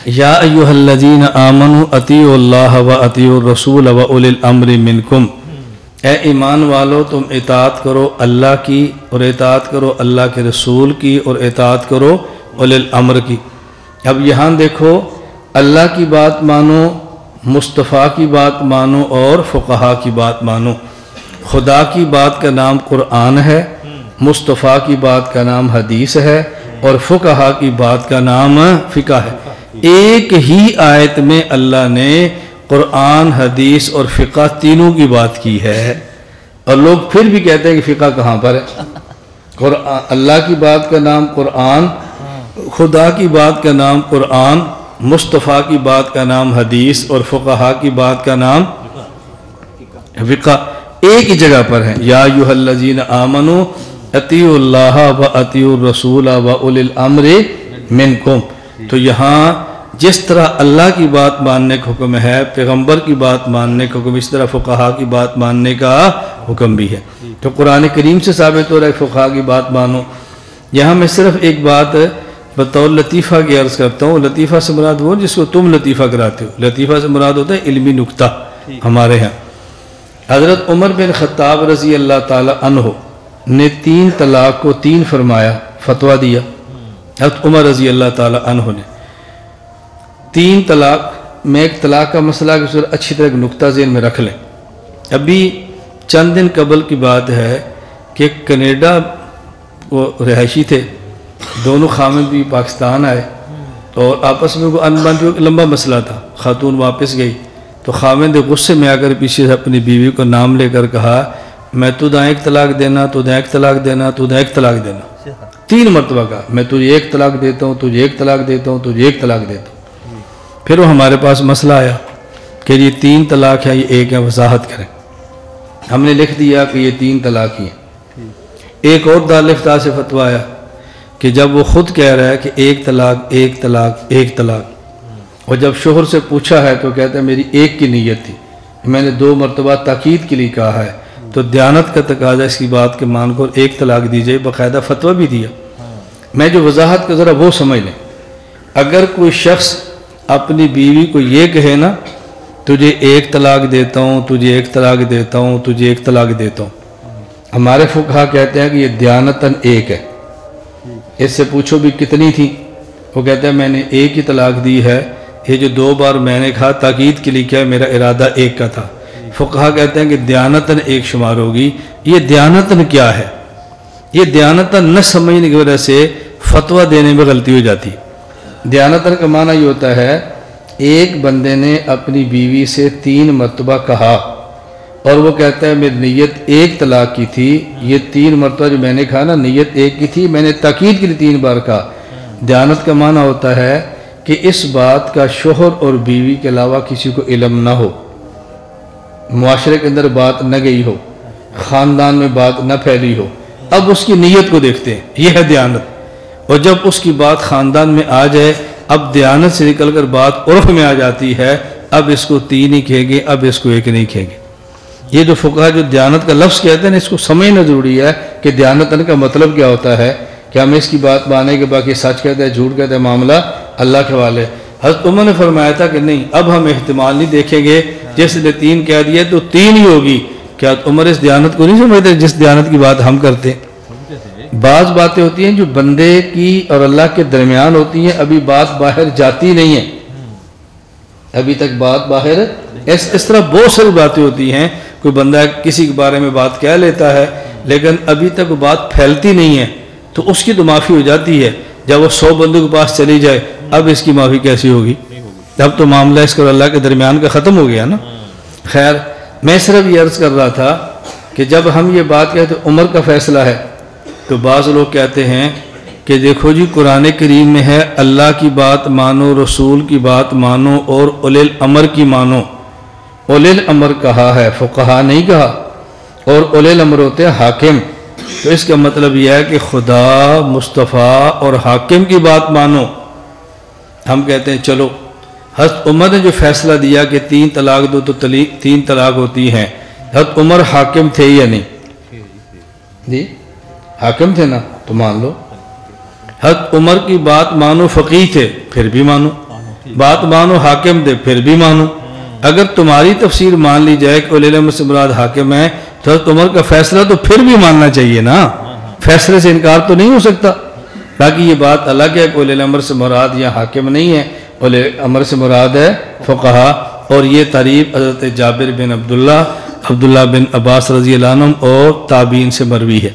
یا ایھا الذین آمنوا اطیعوا اللہ و اطیعوا الرسول و اولی الامر منکم، اے ایمان والو تم اطاعت کرو اللہ کی اور اطاعت کرو اللہ کے رسول کی اور اطاعت کرو اولی الامر کی۔ اب یہاں دیکھو، اللہ کی بات مانو، مصطفیٰ کی بات مانو اور فقہا کی بات مانو۔ خدا کی بات کا نام قرآن ہے، مصطفیٰ کی بات کا نام حدیث ہے، اور فقہا کی بات کا نام فقہ ہے۔ ایک ہی آیت میں اللہ نے قرآن، حدیث اور فقہ تینوں کی بات کی ہے، اور لوگ پھر بھی کہتے ہیں کہ فقہ کہاں پر ہے؟ اللہ کی بات کا نام قرآن، خدا کی بات کا نام قرآن، مصطفیٰ کی بات کا نام حدیث اور فقہا کی بات کا نام فقہ، ایک ہی جگہ پر ہے۔ یا ایھا الذین آمنوا اطیعوا اللہ و اطیعوا الرسول و اولی الامر منکم۔ تو یہاں جس طرح اللہ کی بات ماننے کا حکم ہے، پیغمبر کی بات ماننے کا حکم، اس طرح فقہا کی بات ماننے کا حکم بھی ہے۔ تو قرآن کریم سے ثابت ہو رہا ہے فقہا کی بات مانو۔ یہاں میں صرف ایک بات بطور لطیفہ کی عرض کرتا ہوں۔ لطیفہ سے مراد وہ جس کو تم لطیفہ کراتے ہو، لطیفہ سے مراد ہوتا ہے علمی نکتہ ہمارے ہاں۔ حضرت عمر بن خطاب رضی اللہ تعالی عنہ نے 3 طلاق کو 3 فرمایا، فتویٰ دیا۔ حضرت عمر رضی اللہ تعالی عنہ نے 3 طلاق میں، ایک طلاق کا مسئلہ کی صورت اچھی طرح نکتہ ذہن میں رکھ لیں۔ ابھی چند دن قبل کی بات ہے کہ کینیڈا وہ رہائشی تھے، دونوں خامد بھی پاکستان آئے، اور آپس میں وہ انبن جو لمبا مسئلہ تھا۔ خاتون واپس گئی تو خامد غصے میں آ کر پیچھے سے اپنی بیوی کو نام لے کر کہا، میں تجھے ایک طلاق دینا، تجھے ایک طلاق دینا، تجھے ایک طلاق دینا۔ 3 مرتبہ کہا، میں تجھے ایک طلاق دیتا ہوں، تجھے ایک طلاق دیتا ہوں، تجھے ایک طلاق دیتا ہوں۔ پھر وہ ہمارے پاس مسئلہ آیا کہ یہ 3 طلاق ہے، یہ ایک ہے، وضاحت کریں۔ ہم نے لکھ دیا کہ یہ 3 طلاق ہی ہیں۔ ایک اور دارالفتاء سے فتویٰ آیا کہ جب وہ خود کہہ رہا ہے کہ ایک طلاق ایک طلاق ایک طلاق، اور جب شوہر سے پوچھا ہے تو کہتا ہے میری ایک کی نیت تھی، میں نے 2 مرتبہ تاکید کے لیے کہا ہے، تو دیانت کا تقاضا اس کی بات کے مان کو ایک طلاق دی جائے، باقاعدہ فتویٰ بھی دیا۔ میں جو وضاحت کا ذرا وہ سمجھ لیں، اگر کوئی شخص اپنی بیوی کو یہ کہے نا، تجھے ایک طلاق دیتا ہوں، تجھے ایک طلاق دیتا ہوں، تجھے ایک طلاق دیتا ہوں، ہمارے فقہا کہتے ہیں کہ یہ دیانتاً ایک ہے۔ اس سے پوچھو بھی کتنی تھی، وہ کہتا ہے میں نے ایک ہی طلاق دی ہے، یہ جو 2 بار میں نے کہا تاکید کے لیے کیا، میرا ارادہ ایک کا تھا۔ فقہا کہتے ہیں کہ دیانتاً ایک شمار ہوگی۔ یہ دیانتاً کیا ہے؟ یہ دیانتاً نہ سمجھنے کی وجہ سے فتویٰ دینے میں غلطی ہو جاتی ہے۔ دیانتاً کا معنی یہ ہوتا ہے ایک بندے نے اپنی بیوی سے 3 مرتبہ کہا، اور وہ کہتا ہے میری نیت ایک طلاق کی تھی، یہ 3 مرتبہ جو میں نے کہا نا نیت ایک کی تھی، میں نے تاکید کے لیے 3 بار کہا۔ دیانت کا معنی ہوتا ہے کہ اس بات کا شوہر اور بیوی کے علاوہ کسی کو علم نہ ہو، معاشرے کے اندر بات نہ گئی ہو، خاندان میں بات نہ پھیلی ہو، اب اس کی نیت کو دیکھتے ہیں، یہ ہے دیانت۔ اور جب اس کی بات خاندان میں آ جائے، اب دیانت سے نکل کر بات عرف میں آ جاتی ہے، اب اس کو 3 ہی کہیں گے، اب اس کو 1 نہیں کہیں گے۔ یہ جو فقہا جو دیانت کا لفظ کہتے ہیں اس کو سمجھنا ضروری ہے کہ دیانتاً کا مطلب کیا ہوتا ہے، کہ ہم اس کی بات مانے کے باقی سچ کہتے ہیں، جھوٹ کہتے ہیں، معاملہ اللہ کے حوالے۔ حضرت عمر نے فرمایا تھا کہ نہیں، اب ہم احتمال نہیں دیکھیں گے، جس نے 3 کہہ دیا تو 3 ہی ہوگی۔ کیا عمر اس دیانت کو نہیں سمجھتے جس دیانت کی بات ہم کرتے ہیں؟ بعض باتیں ہوتی ہیں جو بندے کی اور اللہ کے درمیان ہوتی ہیں، ابھی بات باہر جاتی نہیں ہے، ابھی تک بات باہر، اس طرح بہت ساری باتیں ہوتی ہیں، کوئی بندہ کسی کے بارے میں بات کہہ لیتا ہے لیکن ابھی تک وہ بات پھیلتی نہیں ہے، تو اس کی تو معافی ہو جاتی ہے۔ جب وہ 100 بندوں کے پاس چلی جائے، اب اس کی معافی کیسی ہوگی؟ اب تو معاملہ اس کا اللہ کے درمیان کا ختم ہو گیا نا۔ خیر، میں صرف یہ عرض کر رہا تھا کہ جب ہم یہ بات کہتے ہیں عمر کا فیصلہ ہے، تو بعض لوگ کہتے ہیں کہ دیکھو جی قرآن کریم میں ہے اللہ کی بات مانو، رسول کی بات مانو اور اولی الامر کی مانو۔ اولی الامر کہا ہے، فقہا نہیں کہا، اور اولی الامر ہوتے ہیں حاکم۔ تو اس کا مطلب یہ ہے کہ خدا، مصطفیٰ اور حاکم کی بات مانو۔ ہم کہتے ہیں چلو، حضرت عمر نے جو فیصلہ دیا کہ 3 طلاق دو تو 3 طلاق ہوتی ہیں، حضرت عمر حاکم تھے یا نہیں؟ جی حاکم تھے نا، تو مان لو۔ حضرت عمر کی بات مانو، فقیہ تھے، پھر بھی مانو۔ بات مانو حاکم دے پھر بھی مانو. اگر تمہاری تفسیر مان لی جائے کہ اولی الامر سے مراد حاکم ہے تو عمر کا فیصلہ تو پھر بھی ماننا چاہیے نا, فیصلے سے انکار تو نہیں ہو سکتا. باقی یہ بات الگ ہے کہ اولی الامر سے مراد یا حاکم نہیں ہے, اولی الامر سے مراد ہے فقہا. اور یہ تعریف حضرت جابر بن عبداللہ بن عباس رضی اللہ عنہ اور تابعین سے مروی ہے.